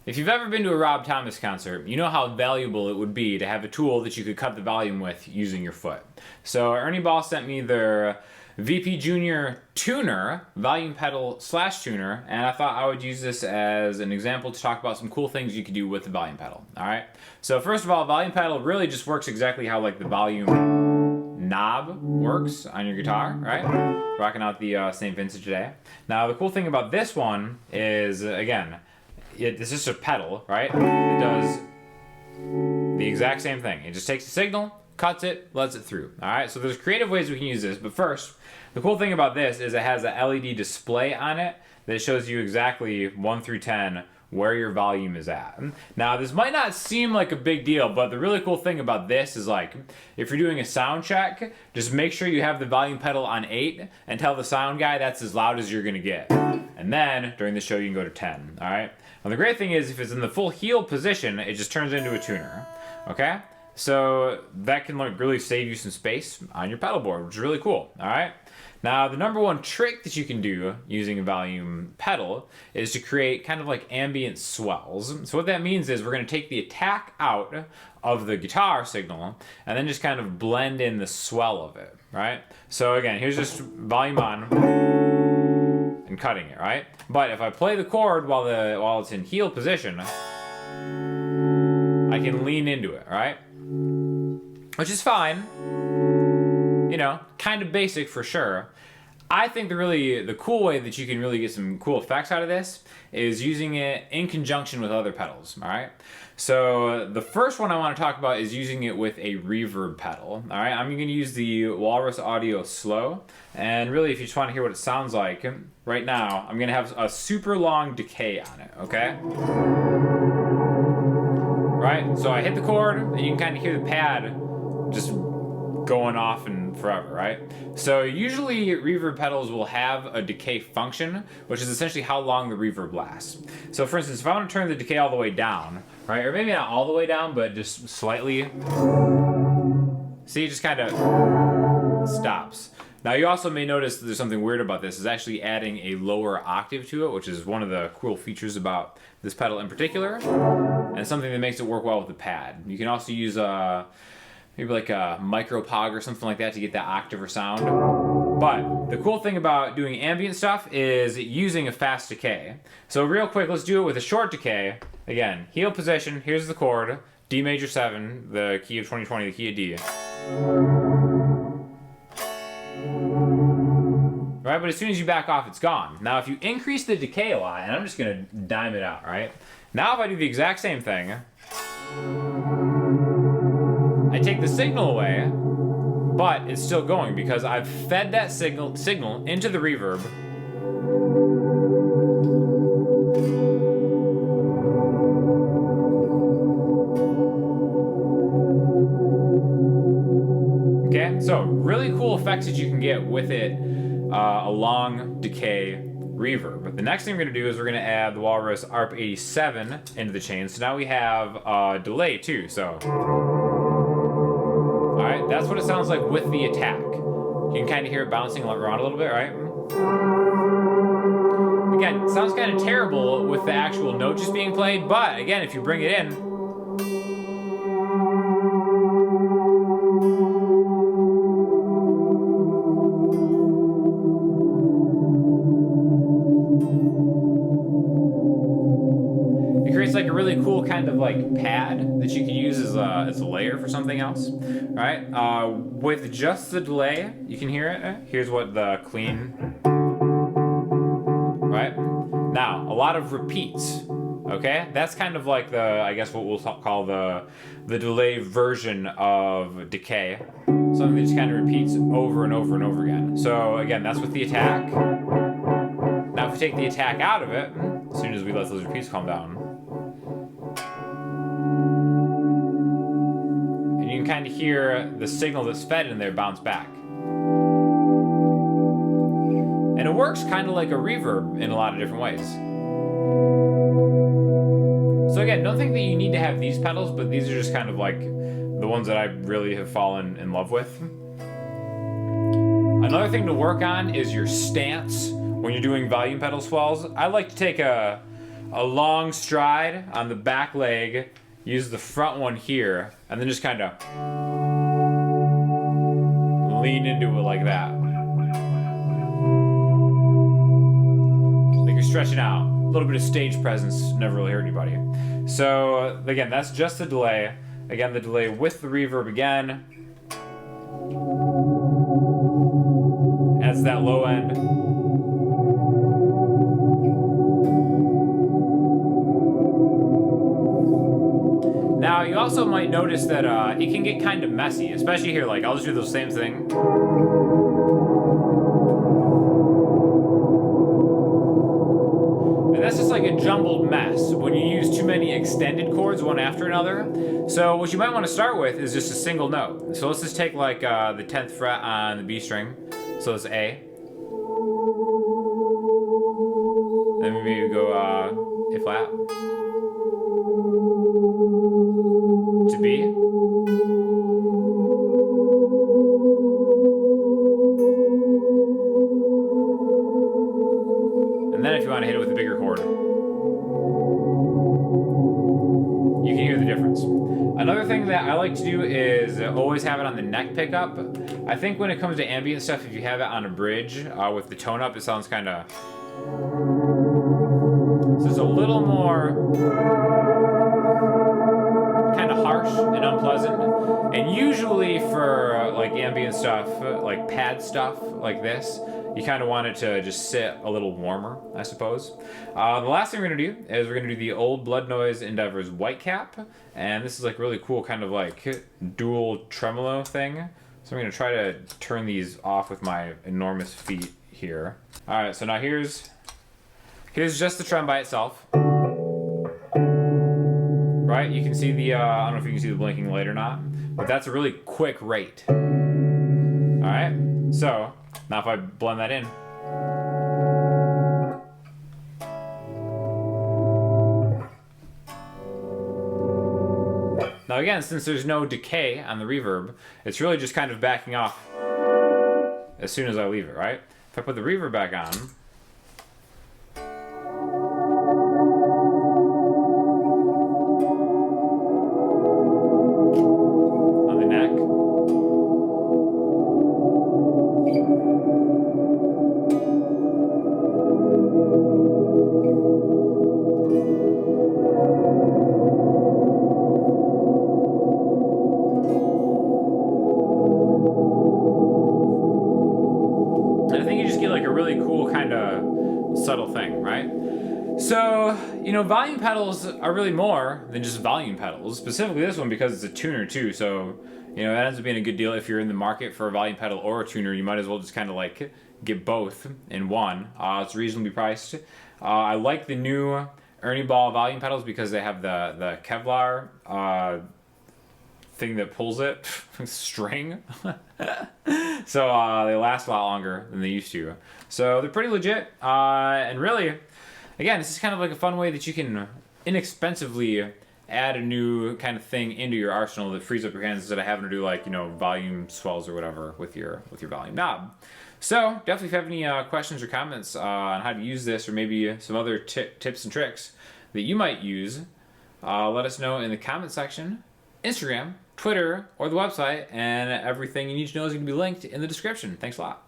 If you've ever been to a Rob Thomas concert, you know how valuable it would be to have a tool that you could cut the volume with using your foot. So Ernie Ball sent me their VP Junior tuner, volume pedal / tuner, and I thought I would use this as an example to talk about some cool things you could do with the volume pedal. Alright, so first of all, volume pedal really just works exactly how like the volume knob works on your guitar, right? Rocking out the St. Vincent today. Now the cool thing about this one is, again, it's just a pedal, right? It does the exact same thing. It just takes a signal, cuts it, lets it through. Alright, so there's creative ways we can use this, but first, the cool thing about this is it has a LED display on it that shows you exactly 1 through 10 where your volume is at. Now, this might not seem like a big deal, but the really cool thing about this is like, if you're doing a sound check, just make sure you have the volume pedal on 8 and tell the sound guy that's as loud as you're gonna get. And then, during the show, you can go to 10, alright? Now, the great thing is, if it's in the full heel position, it just turns into a tuner, okay? So, that can like really save you some space on your pedal board, which is really cool, alright? Now, the number one trick that you can do using a volume pedal is to create kind of like ambient swells. So what that means is we're going to take the attack out of the guitar signal and then just kind of blend in the swell of it, right? So again, here's just volume on and cutting it, right? But if I play the chord while it's in heel position, I can lean into it, right? Which is fine. You know, kind of basic for sure. I think the cool way that you can really get some cool effects out of this is using it in conjunction with other pedals, alright? So the first one I want to talk about is using it with a reverb pedal, alright? I'm going to use the Walrus Audio Slow, and really if you just want to hear what it sounds like, right now I'm going to have a super long decay on it, okay? Right, so I hit the chord, and you can kind of hear the pad just going off and forever, right? So usually reverb pedals will have a decay function, which is essentially how long the reverb lasts. So for instance, if I want to turn the decay all the way down, right, or maybe not all the way down, but just slightly, see, it just kind of stops. Now you also may notice that there's something weird about this, is actually adding a lower octave to it, which is one of the cool features about this pedal in particular, and something that makes it work well with the pad. You can also use maybe like a micro pog or something like that to get that octave or sound. But the cool thing about doing ambient stuff is using a fast decay. So real quick, let's do it with a short decay. Again, heel position, here's the chord, D major 7, the key of 2020, the key of D. Right, but as soon as you back off, it's gone. Now if you increase the decay a lot, and I'm just gonna dime it out, right? Now if I do the exact same thing, I take the signal away, but it's still going because I've fed that signal into the reverb. Okay, so really cool effects that you can get with it, a long decay reverb. But the next thing we're going to do is we're going to add the Walrus ARP 87 into the chain. So now we have a delay too, so... Alright, that's what it sounds like with the attack. You can kind of hear it bouncing around a little bit, right? Again, it sounds kind of terrible with the actual note just being played, but again, if you bring it in, like a really cool kind of like pad that you can use as a layer for something else, right? With just the delay, you can hear it. Here's what the clean, right? Now, a lot of repeats, okay? That's kind of like the, I guess what we'll call the delay version of decay. Something that just kind of repeats over and over and over again. So again, that's with the attack. Now if we take the attack out of it, as soon as we let those repeats calm down, you can kind of hear the signal that's fed in there bounce back. And it works kind of like a reverb in a lot of different ways. So again, don't think that you need to have these pedals, but these are just kind of like the ones that I really have fallen in love with. Another thing to work on is your stance when you're doing volume pedal swells. I like to take a a long stride on the back leg, use the front one here, and then just kind of lean into it like that. Like you're stretching out. A little bit of stage presence never really hurt anybody. So again, that's just the delay. Again, the delay with the reverb again. Adds that low end. Now, you also might notice that it can get kind of messy, especially here. Like, I'll just do the same thing. And that's just like a jumbled mess when you use too many extended chords one after another. So what you might want to start with is just a single note. So let's just take like the 10th fret on the B string. So it's A. Then maybe we go A flat to B. And then if you want to hit it with a bigger chord, you can hear the difference. Another thing that I like to do is always have it on the neck pickup. I think when it comes to ambient stuff, if you have it on a bridge with the tone up, it sounds kind of... So it's a little more kind of harsh and unpleasant. And usually for like ambient stuff, like pad stuff like this, you kind of want it to just sit a little warmer, I suppose. The last thing we're going to do is we're going to do the Old Blood Noise Endeavor's Whitecap. And this is like really cool kind of like dual tremolo thing. So I'm going to try to turn these off with my enormous feet here. All right, so now here's just the trem by itself. Right, you can see the, I don't know if you can see the blinking light or not, but that's a really quick rate. All right, so now if I blend that in. Now again, since there's no decay on the reverb, it's really just kind of backing off as soon as I leave it, right? If I put the reverb back on, the neck, and I think you just get like a really cool kind of subtle thing, right? So, you know, volume pedals are really more than just volume pedals, specifically this one because it's a tuner too, so, you know, that ends up being a good deal. If you're in the market for a volume pedal or a tuner, you might as well just kind of like get both in one. It's reasonably priced. I like the new Ernie Ball volume pedals because they have the Kevlar thing that pulls it, string. So they last a lot longer than they used to. So they're pretty legit, and really, again, this is kind of like a fun way that you can inexpensively add a new kind of thing into your arsenal that frees up your hands instead of having to do like, you know, volume swells or whatever with your volume knob. So definitely if you have any questions or comments on how to use this or maybe some other tips and tricks that you might use, let us know in the comment section, Instagram, Twitter, or the website, and everything you need to know is going to be linked in the description. Thanks a lot.